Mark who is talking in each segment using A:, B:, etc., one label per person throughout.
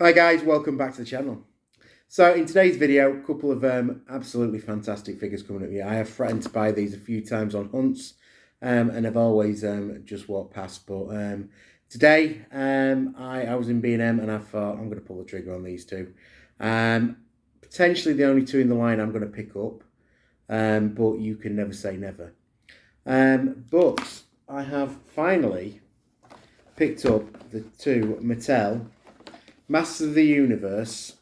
A: Hi guys, welcome back to the channel. So in today's video, a couple of absolutely fantastic figures coming at you. I have threatened to buy these a few times on hunts and I've always just walked past. But today I was in B&M and I thought I'm going to pull the trigger on these two. Potentially the only two in the line I'm going to pick up, but you can never say never. But I have finally picked up the two Mattel Masters of the Universe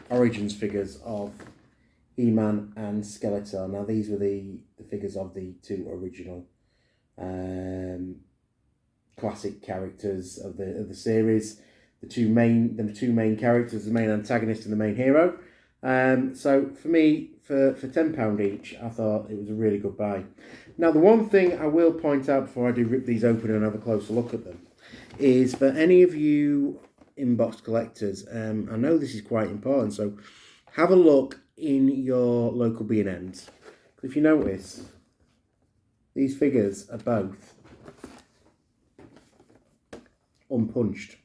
A: Origins figures of He-Man and Skeletal. Now these were the figures of the two original classic characters of the series. The two main characters, the main antagonist and the main hero. So for me, for £10 each, I thought it was a really good buy. Now the one thing I will point out before I do rip these open and have a closer look at them is for any of you inbox collectors, I know this is quite important, so have a look in your local B&Ms. If you notice, these figures are both unpunched.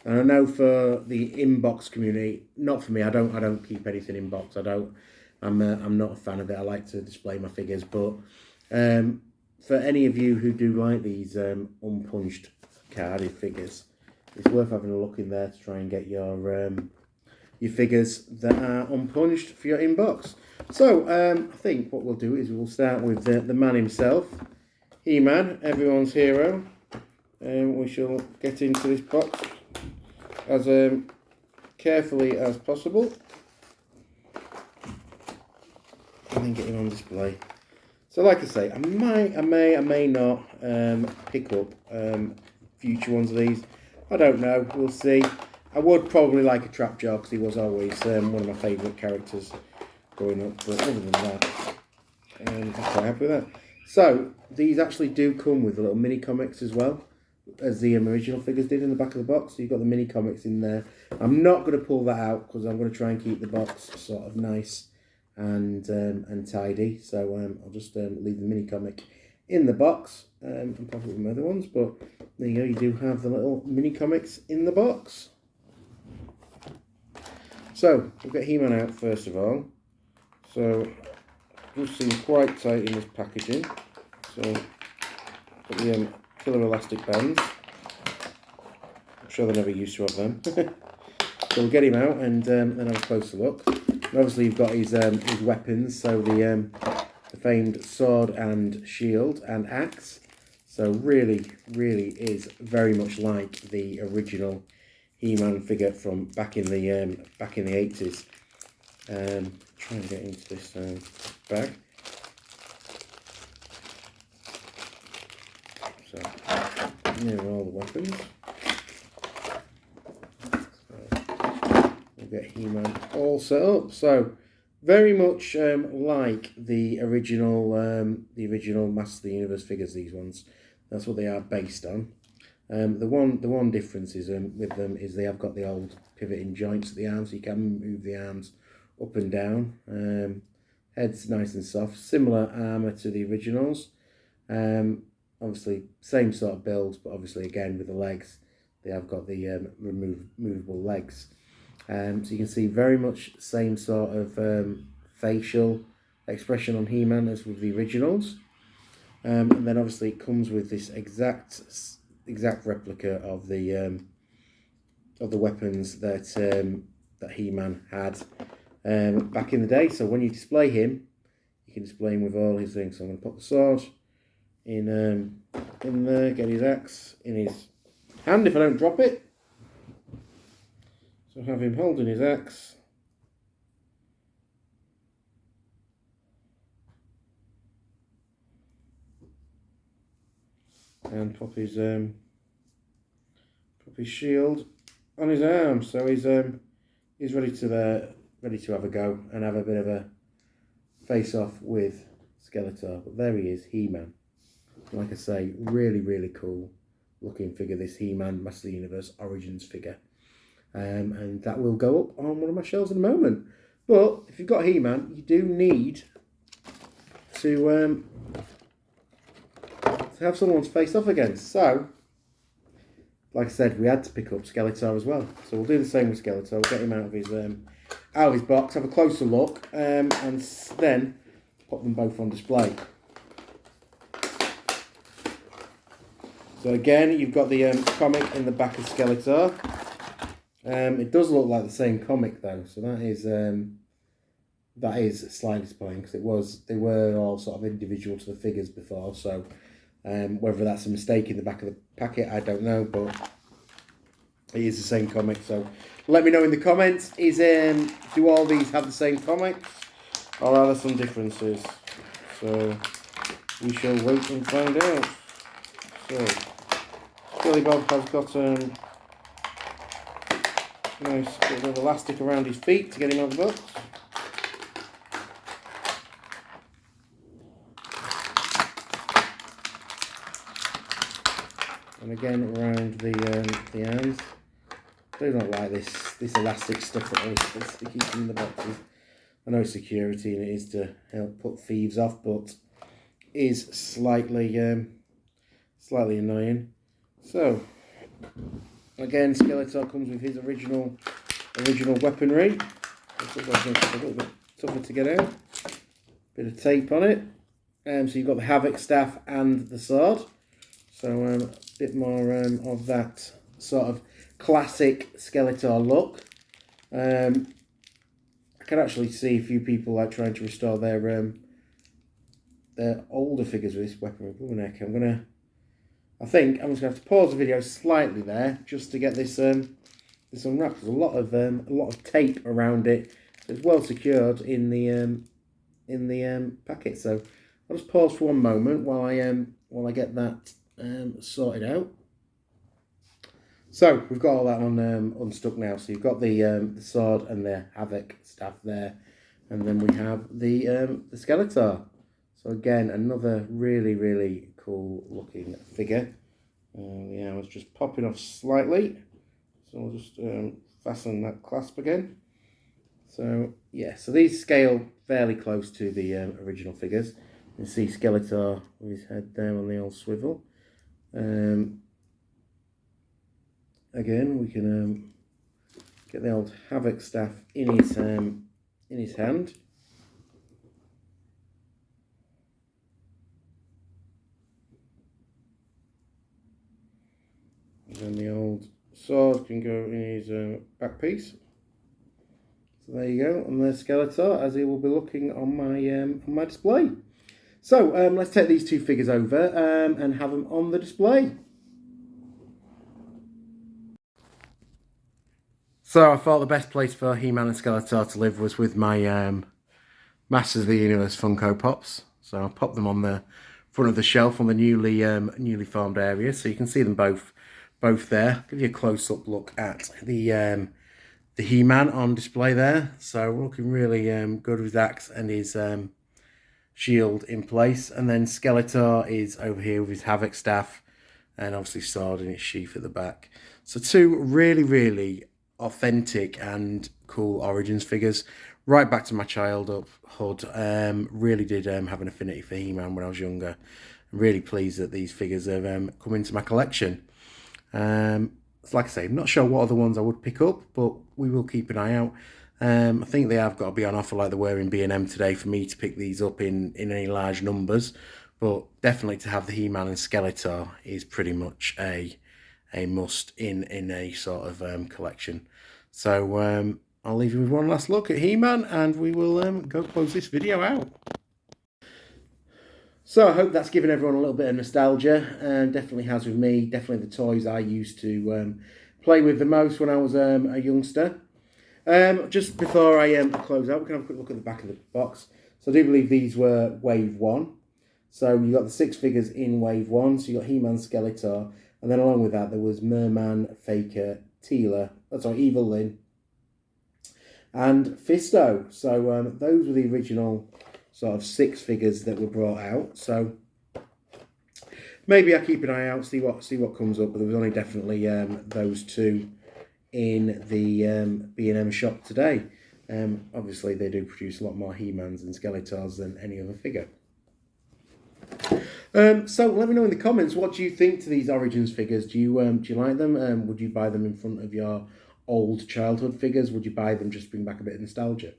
A: And I know for the inbox community, not for me, I don't keep anything in box. I'm not a fan of it. I like to display my figures, but for any of you who do like these unpunched carded figures, it's worth having a look in there to try and get your figures that are unpunched for your inbox. So I think what we'll do is we'll start with the man himself, He-Man, everyone's hero, and we shall get into this box as carefully as possible and then get him on display. So like I say, I may not pick up future ones of these. I don't know, we'll see. I would probably like a Trapjaw because he was always one of my favourite characters growing up, but other than that, I'm quite happy with that. So these actually do come with the little mini comics as well as the original figures did in the back of the box. So you've got the mini comics in there. I'm not going to pull that out because I'm going to try and keep the box sort of nice and tidy. So I'll just leave the mini comic in the box and pop it with my other ones. But there you go, you do have the little mini comics in the box. So we'll get He-Man out first of all. So just seems quite tight in this packaging. So got the killer elastic bands. I'm sure they're never used to have them. So we'll get him out and then have a closer look. And obviously you've got his weapons, so the famed sword and shield and axe. So really is very much like the original He-Man figure from back in the 80s. Try and get into this bag. So here are all the weapons. So we'll get He-Man all set up. So very much like the original Master of the Universe figures. These ones, that's what they are based on. The one difference is with them is they have got the old pivoting joints at the arms, so you can move the arms up and down. Head's nice and soft, similar armour to the originals. Obviously same sort of build, but obviously again with the legs, they have got the movable legs. So you can see very much same sort of facial expression on He-Man as with the originals. And then obviously it comes with this exact replica of the weapons that He-Man had back in the day. So when you display him, you can display him with all his things. So I'm going to put the sword in there, get his axe in his hand if I don't drop it. So have him holding his axe. And pop his shield on his arm. So he's ready to have a go and have a bit of a face off with Skeletal. But there he is, He-Man. Like I say, really cool looking figure, this He-Man Master of the Universe Origins figure. And that will go up on one of my shelves in a moment. But if you've got He-Man, you do need to have someone's face off against. So like I said, we had to pick up Skeletal as well. So we'll do the same with Skeletal. We'll get him out of his box, have a closer look, and then put them both on display. So again, you've got the comic in the back of Skeletal. It does look like the same comic though, so that is slightly disappointing because they were all sort of individual to the figures before. So whether that's a mistake in the back of the packet, I don't know, but it is the same comic. So let me know in the comments: do all these have the same comic, or are there some differences? So we shall wait and find out. So Billy Bob has got nice bit of elastic around his feet to get him out of the box. And again around the hands. I do not like this elastic stuff that they keep in the boxes. I know it's security and it is to help put thieves off, but is slightly annoying. So again, Skeletal comes with his original weaponry. It's a little bit tougher to get out. Bit of tape on it. So you've got the Havoc staff and the sword. So a bit more of that sort of classic Skeletal look. I can actually see a few people like trying to restore their older figures with this weaponry. I think I'm just going to have to pause the video slightly there just to get this unwrapped. There's a lot of tape around it. It's well secured in the packet. So I'll just pause for one moment while I get that sorted out. So we've got all that on unstuck now. So you've got the sword and the Havoc staff there, and then we have the Skeletor. So again, another really cool looking figure. Yeah, I was just popping off slightly, so I'll just fasten that clasp again. So yeah, so these scale fairly close to the original figures. You can see Skeletor with his head there on the old swivel. Again, we can get the old Havoc staff in his hand. And then the old sword can go in his back piece. So there you go, and there's Skeletor as he will be looking on my display. So let's take these two figures over and have them on the display. So I thought the best place for He-Man and Skeletor to live was with my Masters of the Universe Funko Pops. So I'll pop them on the front of the shelf on the newly formed area, so you can see them both there. Give you a close-up look at the He-Man on display there. So we're looking really good with his axe and his shield in place, and then Skeletor is over here with his Havoc staff and obviously sword in its sheath at the back. So two really authentic and cool Origins figures, right back to my childhood. Really did have an affinity for He-Man when I was younger. I'm really pleased that these figures have come into my collection. Like I say, I'm not sure what other ones I would pick up, but we will keep an eye out. I think they have got to be on offer like they were in B&M today for me to pick these up in any large numbers. But definitely to have the He-Man and Skeletor is pretty much a must in a sort of collection. So I'll leave you with one last look at He-Man and we will go close this video out. So I hope that's given everyone a little bit of nostalgia, and definitely has with me. Definitely the toys I used to play with the most when I was a youngster. Just before I close out, we can have a quick look at the back of the box. So I do believe these were Wave 1. So you got the 6 figures in Wave 1. So you got He-Man, Skeletor, and then along with that there was Merman, Faker, Evil Lyn, and Fisto. So those were the original sort of 6 figures that were brought out. So maybe I'll keep an eye out, see what comes up. But there was only definitely those 2 in the B&M shop today. Obviously they do produce a lot more He-Mans and Skeletors than any other figure. So let me know in the comments, what do you think to these Origins figures? Do you like them? Would you buy them in front of your old childhood figures? Would you buy them just to bring back a bit of nostalgia?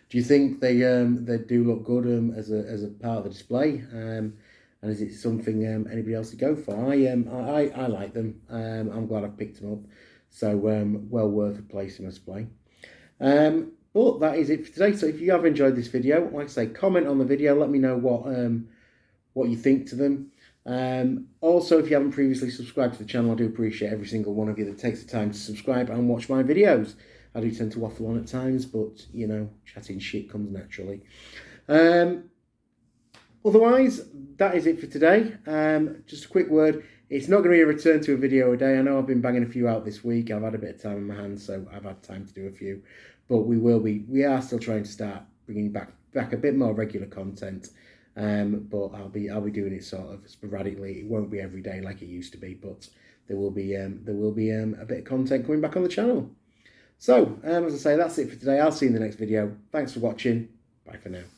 A: Do you think they do look good as a part of the display? And is it something anybody else to go for? I like them. I'm glad I've picked them up. So well worth a place in my display. But that is it for today. So if you have enjoyed this video, like I say, comment on the video. Let me know what you think to them. Also, if you haven't previously subscribed to the channel, I do appreciate every single one of you that takes the time to subscribe and watch my videos. I do tend to waffle on at times, but, you know, chatting shit comes naturally. Otherwise, that is it for today. Just a quick word. It's not going to be a return to a video a day. I know I've been banging a few out this week. I've had a bit of time in my hands, so I've had time to do a few. But we are still trying to start bringing back a bit more regular content. But I'll be doing it sort of sporadically. It won't be every day like it used to be, but there will be a bit of content coming back on the channel. So, as I say, that's it for today. I'll see you in the next video. Thanks for watching. Bye for now.